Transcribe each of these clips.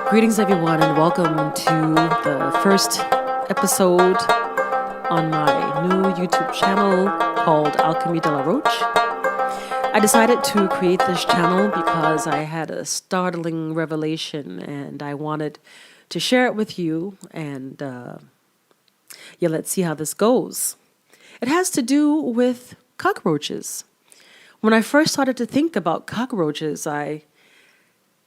Greetings, everyone, and welcome to the first episode on my new YouTube channel called Alchemy de la Roche. I decided to create this channel because I had a startling revelation and I wanted to share it with you. And let's see how this goes. It has to do with cockroaches. When I first started to think about cockroaches, I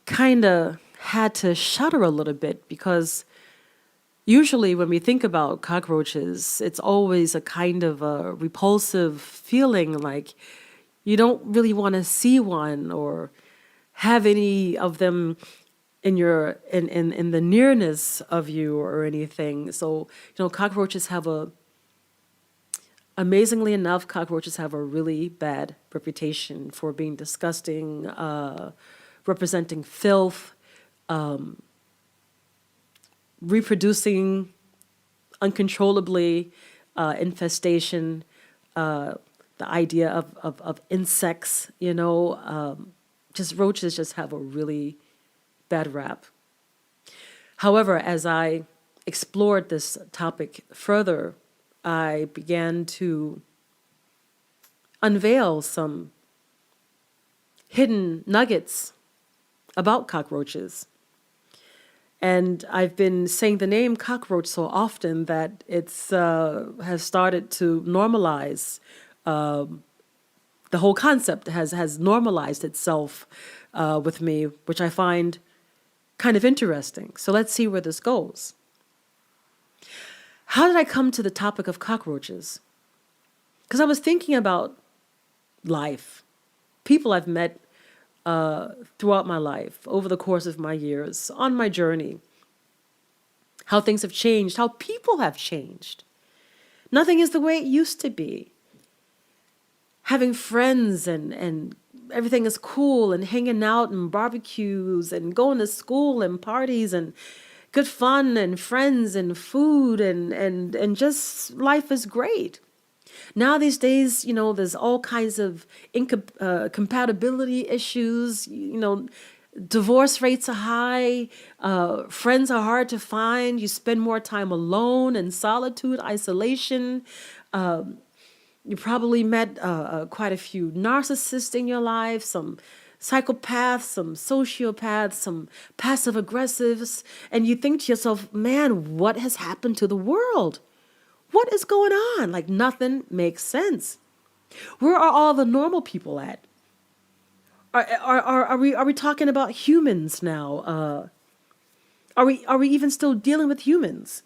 kind of had to shudder a little bit because usually when we think about cockroaches, it's always a kind of a repulsive feeling, like you don't really want to see one or have any of them in your in the nearness of you or anything. So, cockroaches have amazingly enough, cockroaches have a really bad reputation for being disgusting, representing filth, reproducing uncontrollably, infestation, the idea of insects, just roaches just have a really bad rap. However, as I explored this topic further, I began to unveil some hidden nuggets about cockroaches. And I've been saying the name cockroach so often that it's has started to normalize. The whole concept has normalized itself with me, which I find kind of interesting. So let's see where this goes. How did I come to the topic of cockroaches? Because I was thinking about life, people I've met throughout my life, over the course of my years, on my journey, how things have changed, how people have changed. Nothing is the way it used to be. Having friends and everything is cool and hanging out and barbecues and going to school and parties and good fun and friends and food and just life is great. Now these days, there's all kinds of compatibility issues. Divorce rates are high. Friends are hard to find. You spend more time alone in solitude, isolation. You probably met quite a few narcissists in your life, some psychopaths, some sociopaths, some passive aggressives. And you think to yourself, man, what has happened to the world? What is going on? Like nothing makes sense. Where are all the normal people at? Are we talking about humans now? Are we even still dealing with humans?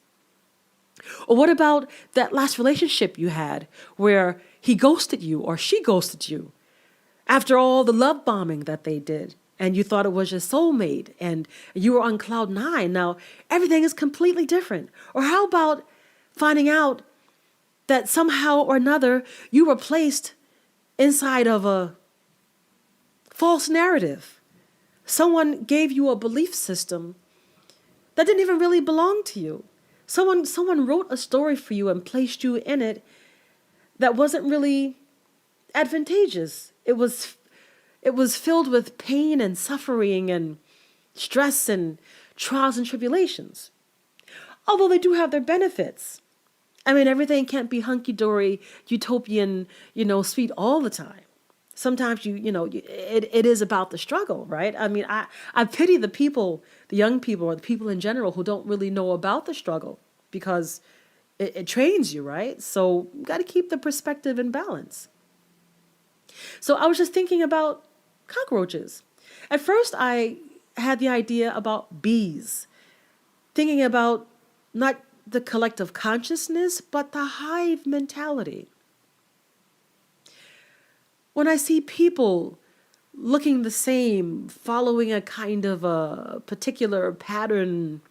Or what about that last relationship you had where he ghosted you or she ghosted you after all the love bombing that they did and you thought it was your soulmate and you were on cloud nine? Now everything is completely different. Or how about finding out that somehow or another you were placed inside of a false narrative? Someone gave you a belief system that didn't even really belong to you. Someone wrote a story for you and placed you in it that wasn't really advantageous. It was filled with pain and suffering and stress and trials and tribulations. Although they do have their benefits. I mean, everything can't be hunky-dory, utopian, sweet all the time. Sometimes it is about the struggle, right? I mean, I pity the people, the young people, or the people in general who don't really know about the struggle because it trains you, right? So you got to keep the perspective in balance. So I was just thinking about cockroaches. At first, I had the idea about bees, thinking about not the collective consciousness, but the hive mentality. When I see people looking the same, following a kind of a particular pattern,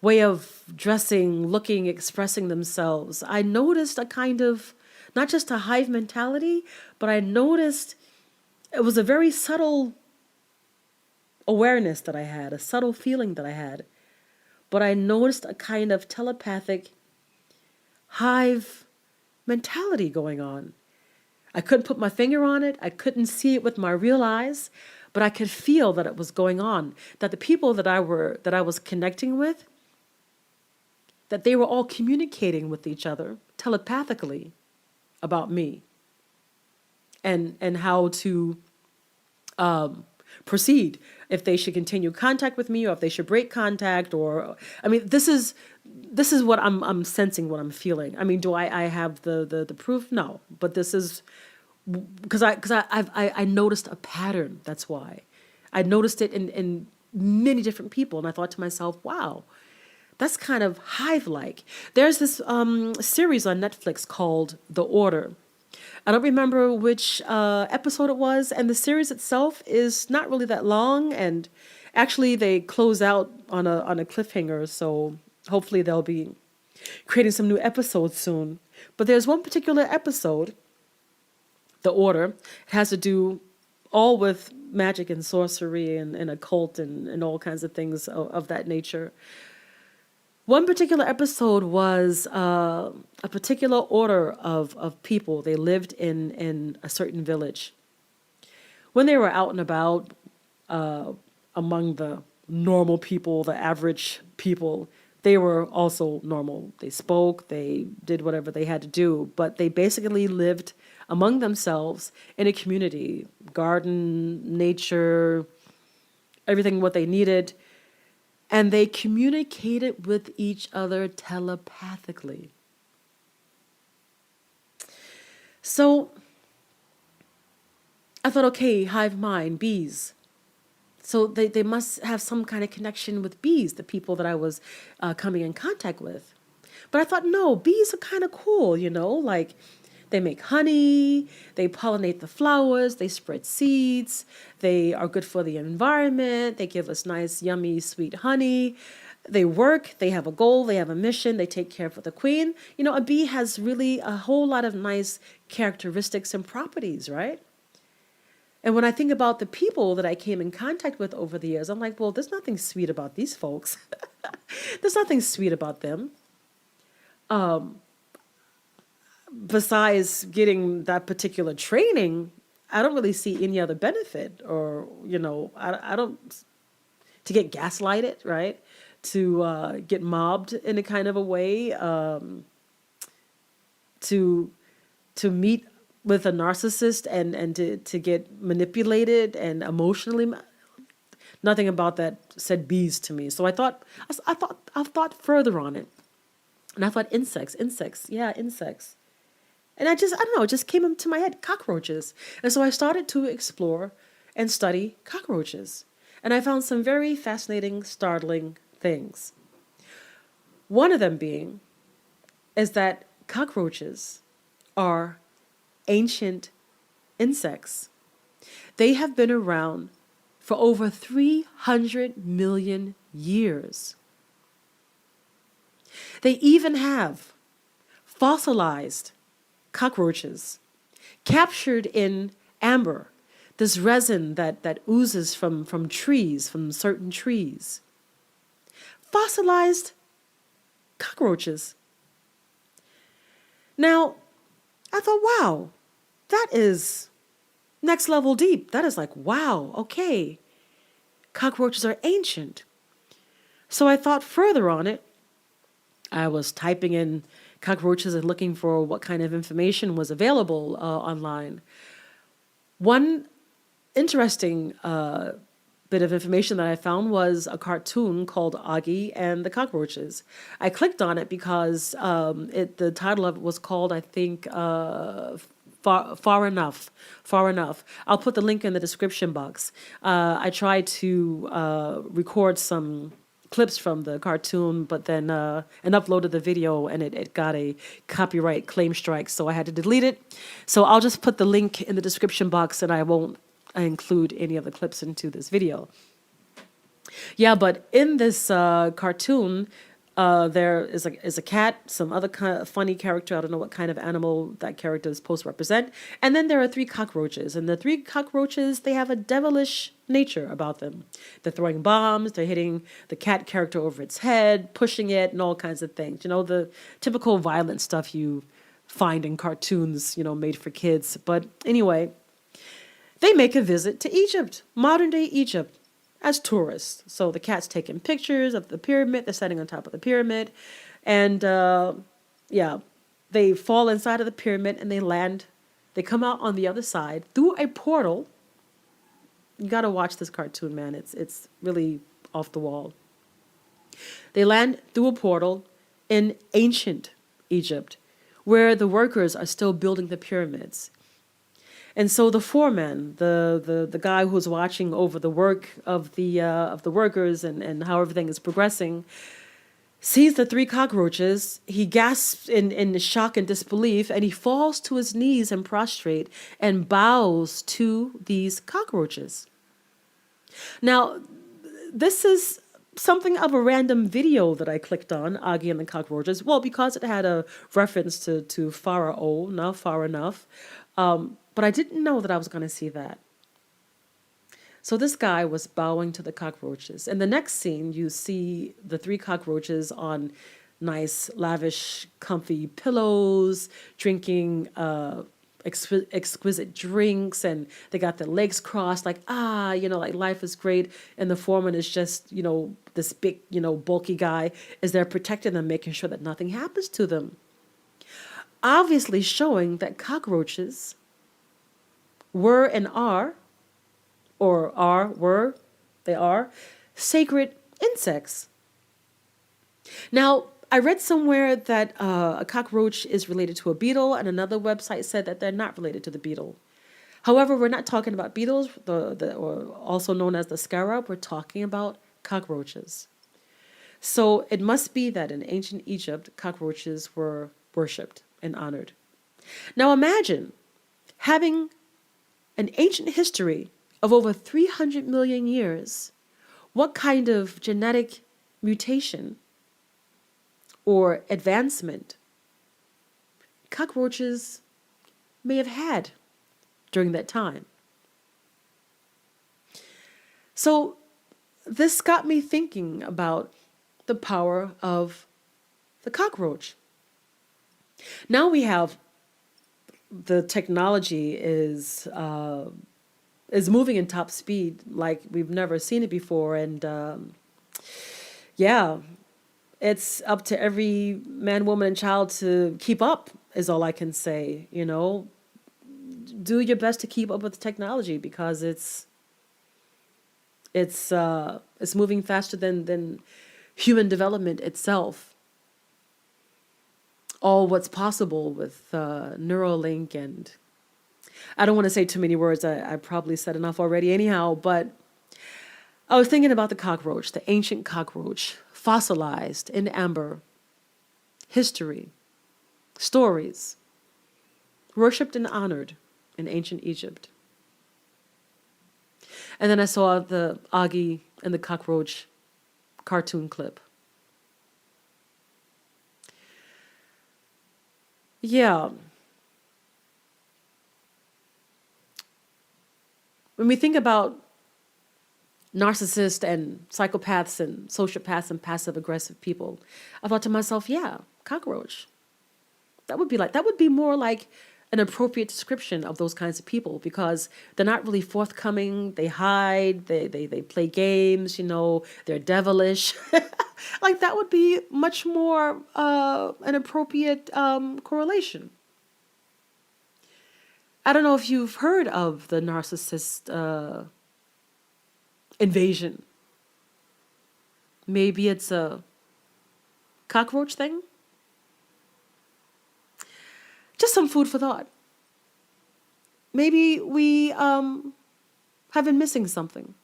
way of dressing, looking, expressing themselves, I noticed a kind of, not just a hive mentality, but I noticed it was a very subtle awareness that I had, a subtle feeling that I had. But I noticed a kind of telepathic hive mentality going on. I couldn't put my finger on it. I couldn't see it with my real eyes, but I could feel that it was going on, that the people that I was connecting with, that they were all communicating with each other telepathically about me and how to proceed, if they should continue contact with me or if they should break contact. Or I mean, this is what I'm sensing, what I'm feeling. I mean, do I have the proof? No, but this is because I noticed a pattern. That's why I noticed it in many different people, and I thought to myself, wow, that's kind of Hive-like. There's this series on Netflix called The Order. I don't remember which episode it was, and the series itself is not really that long, and actually they close out on a cliffhanger, so hopefully they'll be creating some new episodes soon. But there's one particular episode, The Order. It has to do all with magic and sorcery and occult and all kinds of things of that nature. One particular episode was a particular order of people. They lived in a certain village. When they were out and about among the normal people, the average people, they were also normal. They spoke, they did whatever they had to do, but they basically lived among themselves in a community, garden, nature, everything what they needed. And they communicated with each other telepathically. So I thought, okay, hive mind, bees. So they must have some kind of connection with bees, the people that I was coming in contact with. But I thought, no, bees are kind of cool, like they make honey, they pollinate the flowers, they spread seeds, they are good for the environment, they give us nice, yummy, sweet honey. They work, they have a goal, they have a mission, they take care of the queen. A bee has really a whole lot of nice characteristics and properties, right? And when I think about the people that I came in contact with over the years, I'm like, well, there's nothing sweet about these folks. There's nothing sweet about them. Besides getting that particular training, I don't really see any other benefit, or, I don't, to get gaslighted, right? To get mobbed in a kind of a way, to meet with a narcissist and to get manipulated and emotionally, nothing about that said bees to me. So I thought further on it, and I thought insects, yeah, insects. And I don't know, it just came into my head, cockroaches. And so I started to explore and study cockroaches. And I found some very fascinating, startling things. One of them being is that cockroaches are ancient insects. They have been around for over 300 million years. They even have fossilized cockroaches captured in amber, this resin that oozes from trees, from certain trees. Fossilized cockroaches. Now, I thought, wow, that is next level deep. That is like, wow, okay. Cockroaches are ancient. So I thought further on it. I was typing in cockroaches and looking for what kind of information was available online. One interesting bit of information that I found was a cartoon called Augie and the Cockroaches. I clicked on it because the title of it was called, I think, Far Enough. I'll put the link in the description box. I tried to record some clips from the cartoon, but then and uploaded the video, and it got a copyright claim strike, so I had to delete it. So I'll just put the link in the description box, and I won't include any of the clips into this video. Yeah, but in this cartoon, there is a cat, some other kind of funny character. I don't know what kind of animal that character is supposed to represent. And then there are 3 cockroaches. And the 3 cockroaches, they have a devilish nature about them. They're throwing bombs. They're hitting the cat character over its head, pushing it, and all kinds of things. The typical violent stuff you find in cartoons, made for kids. But anyway, They make a visit to Egypt, modern day Egypt, as tourists. So the cat's taking pictures of the pyramid. They're standing on top of the pyramid. And yeah, they fall inside of the pyramid and they land. They come out on the other side through a portal. You got to watch this cartoon, man. It's really off the wall. They land through a portal in ancient Egypt, where the workers are still building the pyramids. And so the foreman, the guy who's watching over the work of the workers and how everything is progressing, sees the three cockroaches. He gasps in shock and disbelief, and he falls to his knees and prostrate and bows to these cockroaches. Now, this is something of a random video that I clicked on, Augie and the Cockroaches. Well, because it had a reference to Pharaoh, not far enough. But I didn't know that I was going to see that. So this guy was bowing to the cockroaches. In the next scene, you see the three cockroaches on nice, lavish, comfy pillows, drinking exquisite drinks, and they got their legs crossed, like, like life is great. And the foreman is just, this big, bulky guy is there protecting them, making sure that nothing happens to them. Obviously showing that cockroaches were and are, or they are, sacred insects. Now, I read somewhere that a cockroach is related to a beetle, and another website said that they're not related to the beetle. However, we're not talking about beetles, or also known as the scarab. We're talking about cockroaches. So it must be that in ancient Egypt, cockroaches were worshipped and honored. Now imagine having an ancient history of over 300 million years. What kind of genetic mutation or advancement cockroaches may have had during that time. So this got me thinking about the power of the cockroach. Now we have the technology is moving in top speed like we've never seen it before, and it's up to every man, woman, and child to keep up, is all I can say. Do your best to keep up with the technology, because it's moving faster than human development itself. All what's possible with Neuralink, and I don't want to say too many words. I probably said enough already anyhow, but I was thinking about the cockroach, the ancient cockroach, fossilized in amber, history, stories, worshipped and honored in ancient Egypt. And then I saw the Augie and the Cockroach cartoon clip. Yeah. When we think about narcissists and psychopaths and sociopaths and passive aggressive people, I thought to myself, yeah, cockroach. That would be more like an appropriate description of those kinds of people, because they're not really forthcoming. They hide, they play games, they're devilish. Like that would be much more an appropriate correlation. I don't know if you've heard of the narcissist invasion. Maybe it's a cockroach thing. Just some food for thought. Maybe we have been missing something.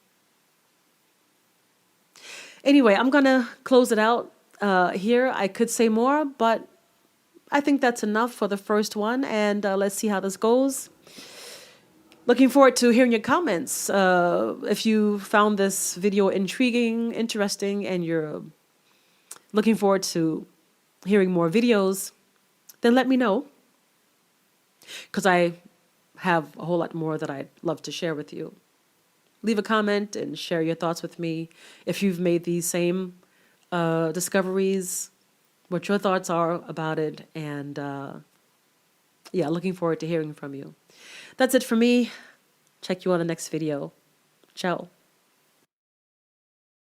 Anyway, I'm going to close it out here. I could say more, but I think that's enough for the first one, and let's see how this goes. Looking forward to hearing your comments. If you found this video intriguing, interesting, and you're looking forward to hearing more videos, then let me know, because I have a whole lot more that I'd love to share with you. Leave a comment and share your thoughts with me. If you've made these same discoveries, what your thoughts are about it, and looking forward to hearing from you. That's it for me. Check you on the next video. Ciao.